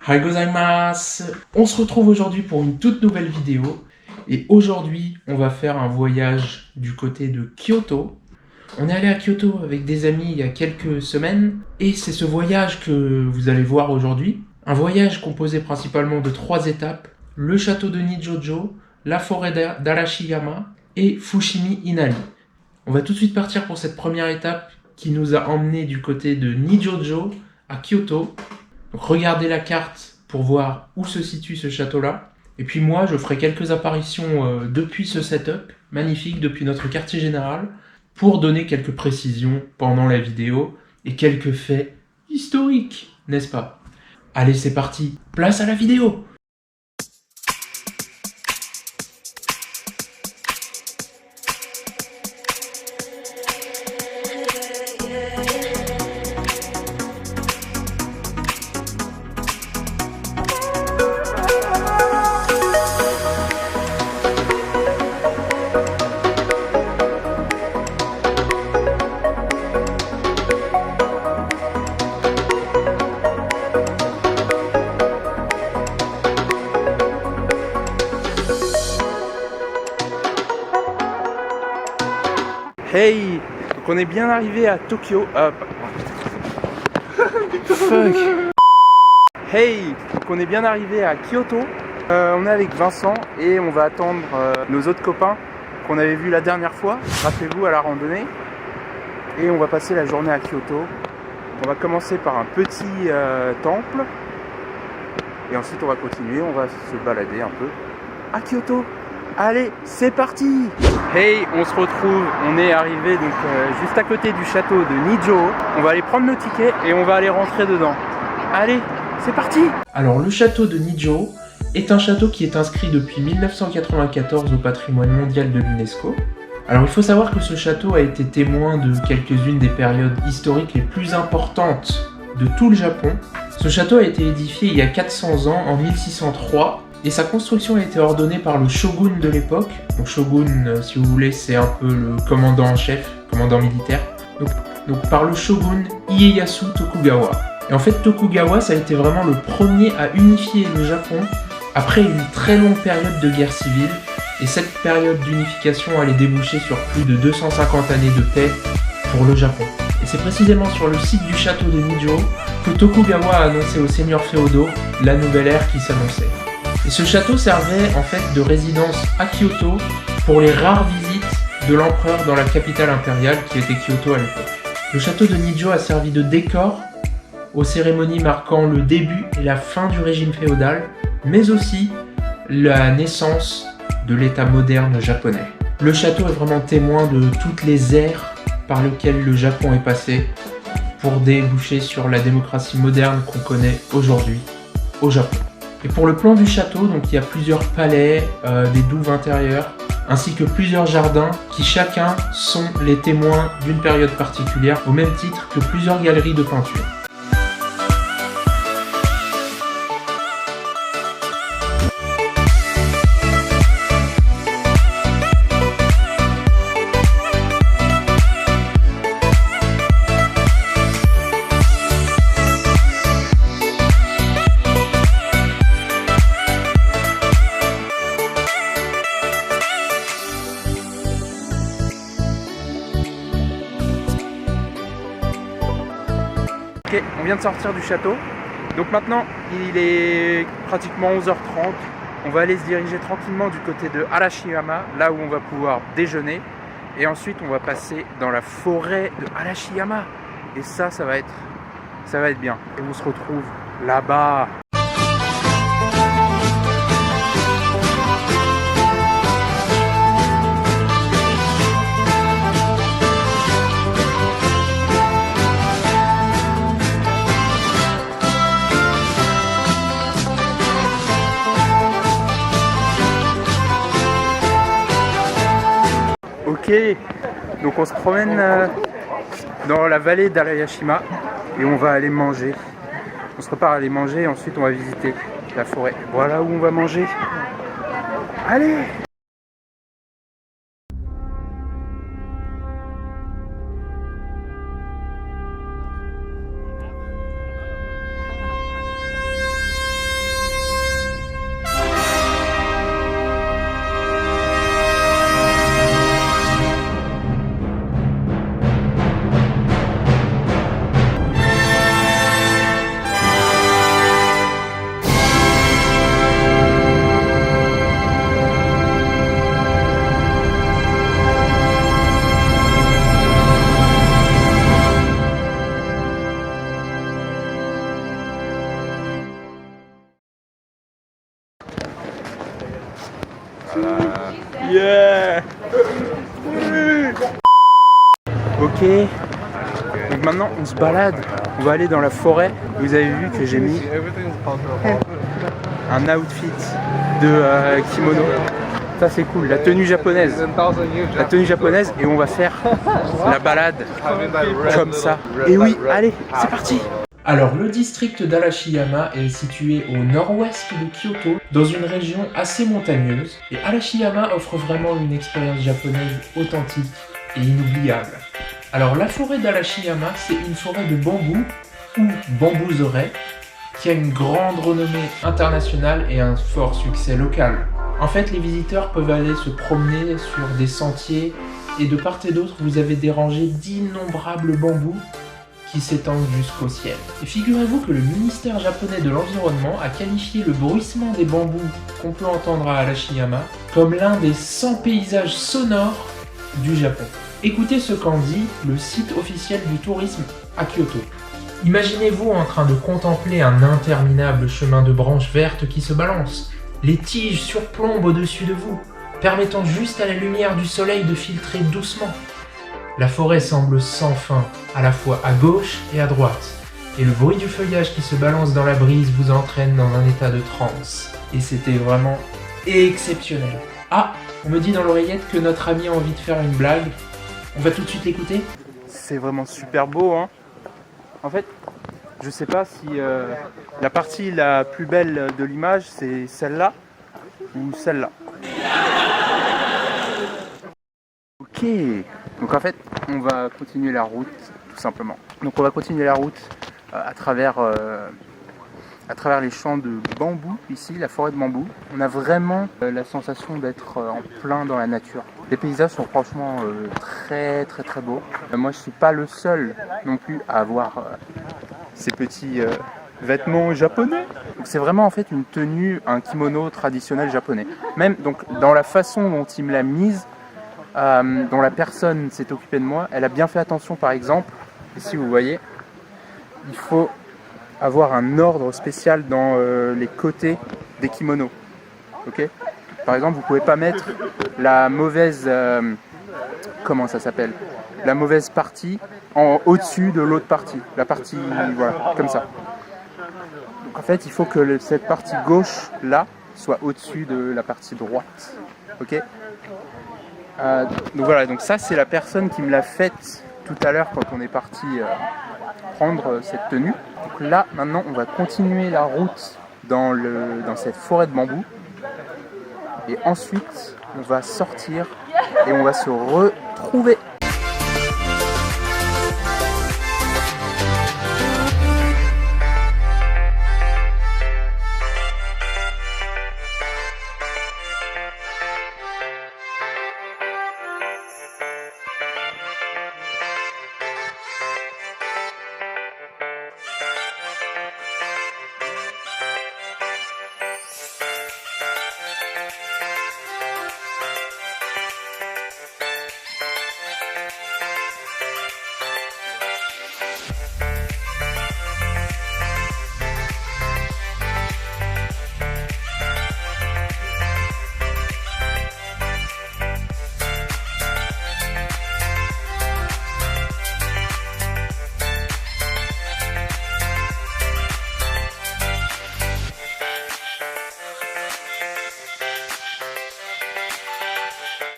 Hi gozaimasu! On se retrouve aujourd'hui pour une toute nouvelle vidéo. Et aujourd'hui, on va faire un voyage du côté de Kyoto. On est allé à Kyoto avec des amis il y a quelques semaines. Et c'est ce voyage que vous allez voir aujourd'hui. Un voyage composé principalement de 3 étapes. Le château de Nijojo, la forêt d'Arashiyama et Fushimi Inari. On va tout de suite partir pour cette première étape qui nous a emmenés du côté de Nijojo à Kyoto. Donc regardez la carte pour voir où se situe ce château-là. Et puis moi, je ferai quelques apparitions depuis ce setup magnifique, depuis notre quartier général, pour donner quelques précisions pendant la vidéo et quelques faits historiques, n'est-ce pas? Allez, c'est parti, place à la vidéo! Hey, donc on est bien arrivé à Tokyo. Fuck. Hey, donc on est bien arrivé à Kyoto. On est avec Vincent et on va attendre nos autres copains qu'on avait vus la dernière fois. Rappelez-vous, à la randonnée. Et on va passer la journée à Kyoto. On va commencer par un petit temple. Et ensuite on va continuer, on va se balader un peu à Kyoto. Allez, c'est parti! Hey, on se retrouve, on est arrivé donc juste à côté du château de Nijo. On va aller prendre nos tickets et on va aller rentrer dedans. Allez, c'est parti! Alors le château de Nijo est un château qui est inscrit depuis 1994 au patrimoine mondial de l'UNESCO. Alors il faut savoir que ce château a été témoin de quelques-unes des périodes historiques les plus importantes de tout le Japon. Ce château a été édifié il y a 400 ans, en 1603, et sa construction a été ordonnée par le shogun de l'époque. Donc shogun, si vous voulez, c'est un peu le commandant en chef, commandant militaire. Donc par le shogun Ieyasu Tokugawa. Et en fait, Tokugawa, ça a été vraiment le premier à unifier le Japon après une très longue période de guerre civile. Et cette période d'unification allait déboucher sur plus de 250 années de paix pour le Japon. Et c'est précisément sur le site du château de Nijo que Tokugawa a annoncé aux seigneurs féodaux la nouvelle ère qui s'annonçait. Et ce château servait en fait de résidence à Kyoto pour les rares visites de l'empereur dans la capitale impériale qui était Kyoto à l'époque. Le château de Nijo a servi de décor aux cérémonies marquant le début et la fin du régime féodal, mais aussi la naissance de l'état moderne japonais. Le château est vraiment témoin de toutes les ères par lesquelles le Japon est passé pour déboucher sur la démocratie moderne qu'on connaît aujourd'hui au Japon. Et pour le plan du château, donc il y a plusieurs palais, des douves intérieures, ainsi que plusieurs jardins qui chacun sont les témoins d'une période particulière, au même titre que plusieurs galeries de peinture. Ok, on vient de sortir du château, donc maintenant il est pratiquement 11h30, on va aller se diriger tranquillement du côté de Arashiyama, là où on va pouvoir déjeuner, et ensuite on va passer dans la forêt de Arashiyama, et ça va être bien, et on se retrouve là-bas. Ok, donc on se promène dans la vallée d'Arashiyama et on va aller manger. On se prépare à aller manger et ensuite on va visiter la forêt. Voilà où on va manger. Allez! Yeah. Ok. Donc maintenant on se balade. On va aller dans la forêt. Vous avez vu que j'ai mis un outfit de kimono. Ça c'est cool, la tenue japonaise. La tenue japonaise et on va faire la balade comme ça. Et oui, allez, c'est parti. Alors le district d'Arashiyama est situé au nord-ouest de Kyoto, dans une région assez montagneuse. Et Arashiyama offre vraiment une expérience japonaise authentique et inoubliable. Alors la forêt d'Arashiyama, c'est une forêt de bambou ou bambouseraies qui a une grande renommée internationale et un fort succès local. En fait, les visiteurs peuvent aller se promener sur des sentiers et de part et d'autre, vous avez des rangées d'innombrables bambous qui s'étendent jusqu'au ciel. Et figurez-vous que le ministère japonais de l'Environnement a qualifié le bruissement des bambous qu'on peut entendre à Arashiyama comme l'un des 100 paysages sonores du Japon. Écoutez ce qu'en dit le site officiel du tourisme à Kyoto. Imaginez-vous en train de contempler un interminable chemin de branches vertes qui se balancent. Les tiges surplombent au-dessus de vous, permettant juste à la lumière du soleil de filtrer doucement. La forêt semble sans fin, à la fois à gauche et à droite, et le bruit du feuillage qui se balance dans la brise vous entraîne dans un état de transe. Et c'était vraiment exceptionnel. Ah, on me dit dans l'oreillette que notre ami a envie de faire une blague. On va tout de suite l'écouter. C'est vraiment super beau, hein. En fait, je sais pas si la partie la plus belle de l'image, c'est celle-là ou celle-là. Ok, donc en fait, on va continuer la route, tout simplement. Donc on va continuer la route à travers les champs de bambou, ici, la forêt de bambou. On a vraiment la sensation d'être en plein dans la nature. Les paysages sont franchement très très très beaux. Moi je suis pas le seul non plus à avoir ces petits vêtements japonais. Donc c'est vraiment en fait une tenue, un kimono traditionnel japonais. Même donc dans la façon dont il me l'a mise, dont la personne s'est occupée de moi, elle a bien fait attention. Par exemple, ici vous voyez, il faut avoir un ordre spécial dans les côtés des kimonos. Ok ? Par exemple, vous pouvez pas mettre la mauvaise comment ça s'appelle ? La mauvaise partie au-dessus de l'autre partie. La partie, voilà, comme ça. Donc en fait, il faut que cette partie gauche là soit au-dessus de la partie droite. Ok ? Donc voilà, donc ça c'est la personne qui me l'a faite tout à l'heure quand on est parti prendre cette tenue. Donc là, maintenant, on va continuer la route dans cette forêt de bambou. Et ensuite, on va sortir et on va se retrouver.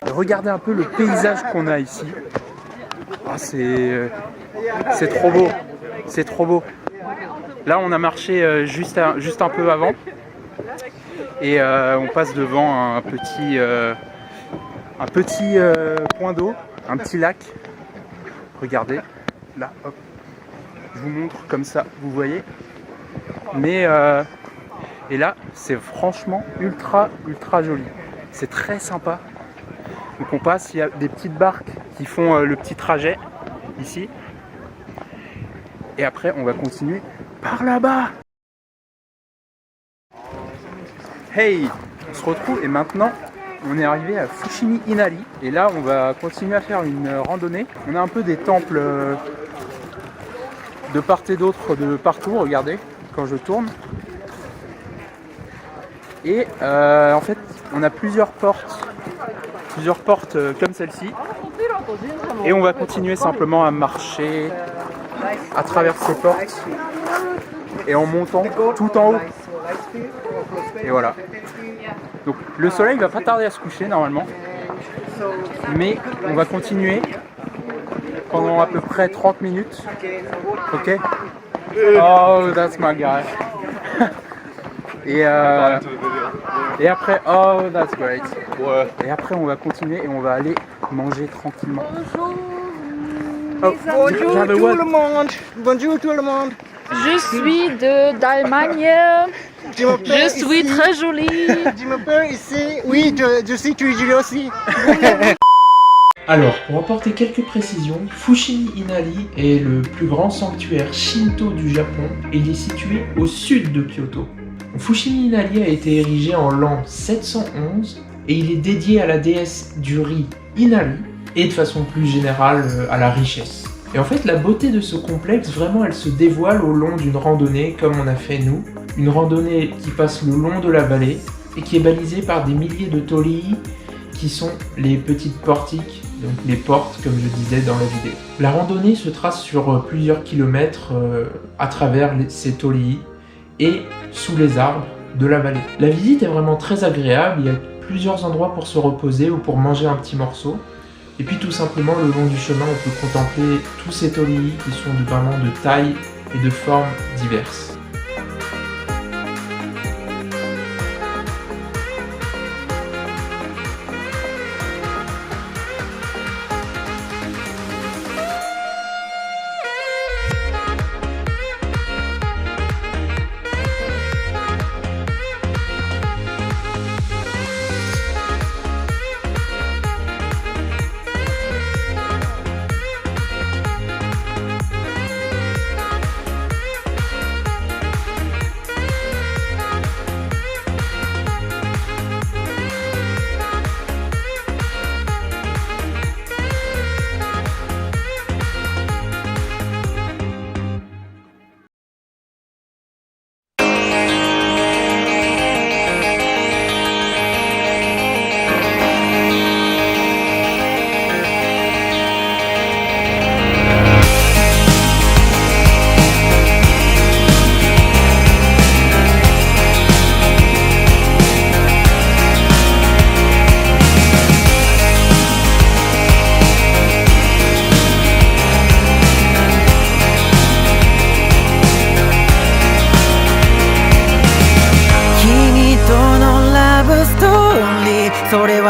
Regardez un peu le paysage qu'on a ici. Ah, c'est trop beau, c'est trop beau. Là, on a marché juste un peu avant et on passe devant un petit point d'eau, un petit lac. Regardez, là, hop, je vous montre comme ça, vous voyez. Mais et là, c'est franchement ultra joli. C'est très sympa. Donc on passe, il y a des petites barques qui font le petit trajet ici. Et après on va continuer par là-bas. Hey, on se retrouve et maintenant on est arrivé à Fushimi Inari. Et là on va continuer à faire une randonnée. On a un peu des temples de part et d'autre, de partout, regardez, quand je tourne. Et en fait on a plusieurs portes comme celle-ci. Et on va continuer simplement à marcher à travers ces portes et en montant tout en haut. Et voilà. Donc le soleil va pas tarder à se coucher normalement. Mais on va continuer pendant à peu près 30 minutes. Ok? Oh, that's my guy. Et après, oh, that's great. Ouais. Et après, on va continuer et on va aller manger tranquillement. Bonjour j'avais tout what? le monde. Bonjour tout le monde. Je suis d'Allemagne. Je m'appelle Je suis ici. très jolie. Je m'appelle ici. Oui, je suis très jolie aussi. Alors, pour apporter quelques précisions, Fushimi Inari est le plus grand sanctuaire Shinto du Japon et il est situé au sud de Kyoto. Fushimi Inari a été érigé en l'an 711 et il est dédié à la déesse du riz Inari et de façon plus générale à la richesse. Et en fait, la beauté de ce complexe, vraiment, elle se dévoile au long d'une randonnée comme on a fait nous. Une randonnée qui passe le long de la vallée et qui est balisée par des milliers de torii qui sont les petites portiques, donc les portes comme je disais dans la vidéo. La randonnée se trace sur plusieurs kilomètres à travers ces torii et sous les arbres de la vallée. La visite est vraiment très agréable, il y a plusieurs endroits pour se reposer ou pour manger un petit morceau. Et puis tout simplement le long du chemin on peut contempler tous ces torii qui sont vraiment de taille et de formes diverses.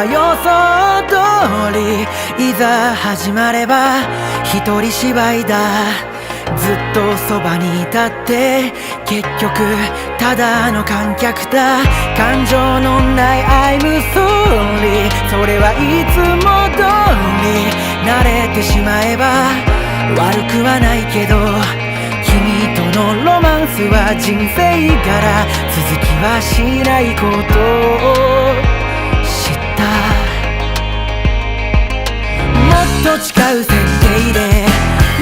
想通りいざ始まれば一人芝居だずっとそばにいたって結局ただの観客だ感情のない I'm sorry それはいつも通り慣れてしまえば悪くはないけど君とのロマンスは人生柄続きはしないことを知ったもっと違う設定で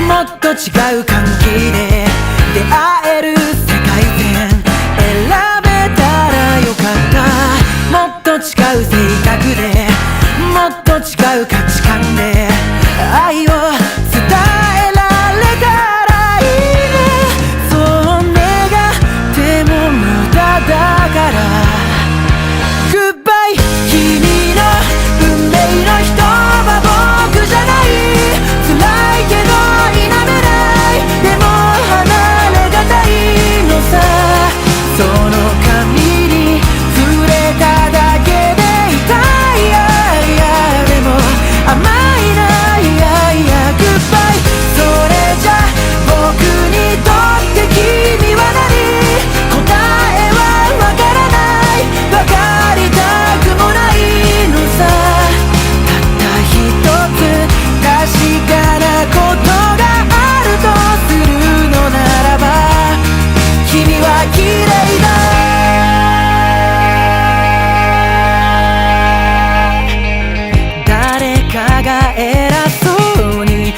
もっと違う関係で出会える世界線選べたらよかったもっと違う性格でもっと違う価値観で愛を伝えられたらいいねそう願っても無駄だからグッバイ君の運命の人は僕じゃない辛いけど否めないでも離れがたいのさその髪に触れただけで痛いでも甘いないグッバイそれじゃ僕にとって君は何答えはわからないわかりたくもないのさたった一つ確かなことがあるとするのならば君は綺麗だ誰かが偉そうに語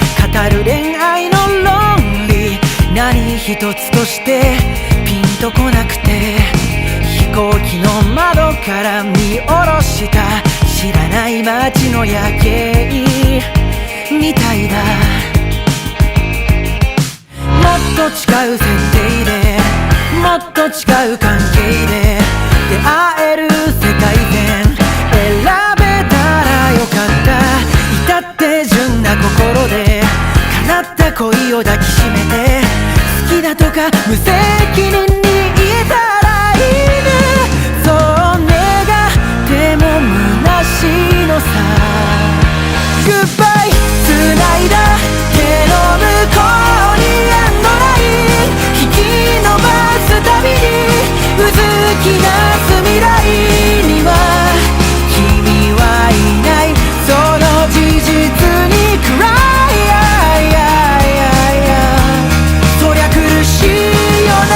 る恋愛の論理何一つとしてピンとこなくて飛行機の窓から見下ろした知らない街の夜景みたいだ。もっと違う設定でもっと違う関係で出会える世界線選べたらよかった。至って純な心で叶った恋を抱きしめて好きだとか無責任に言えたらいいね。そう願っても虚しいのさ。グッバイ繋いだ手の向こうにエンドライン引き伸ばすたびにうずき出す未来には君はいない。その事実に暗いそりゃ苦しいよな。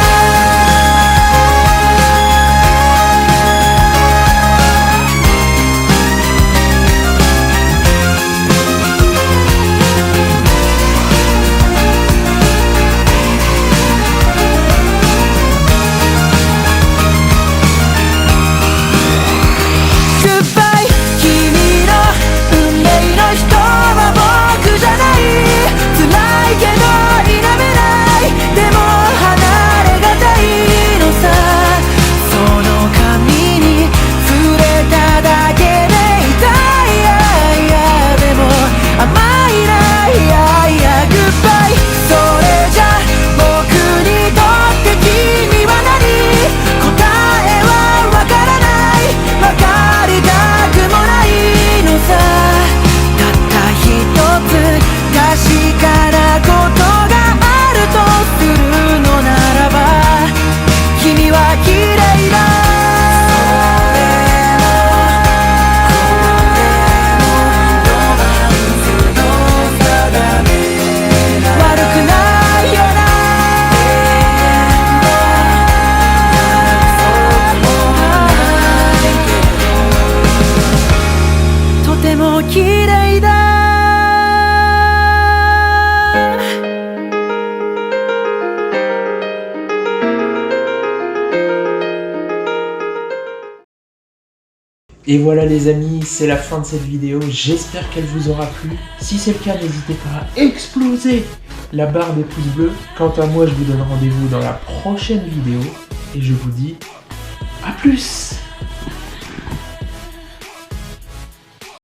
Et voilà les amis, c'est la fin de cette vidéo, j'espère qu'elle vous aura plu. Si c'est le cas, n'hésitez pas à exploser la barre des pouces bleus. Quant à moi, je vous donne rendez-vous dans la prochaine vidéo et je vous dis à plus.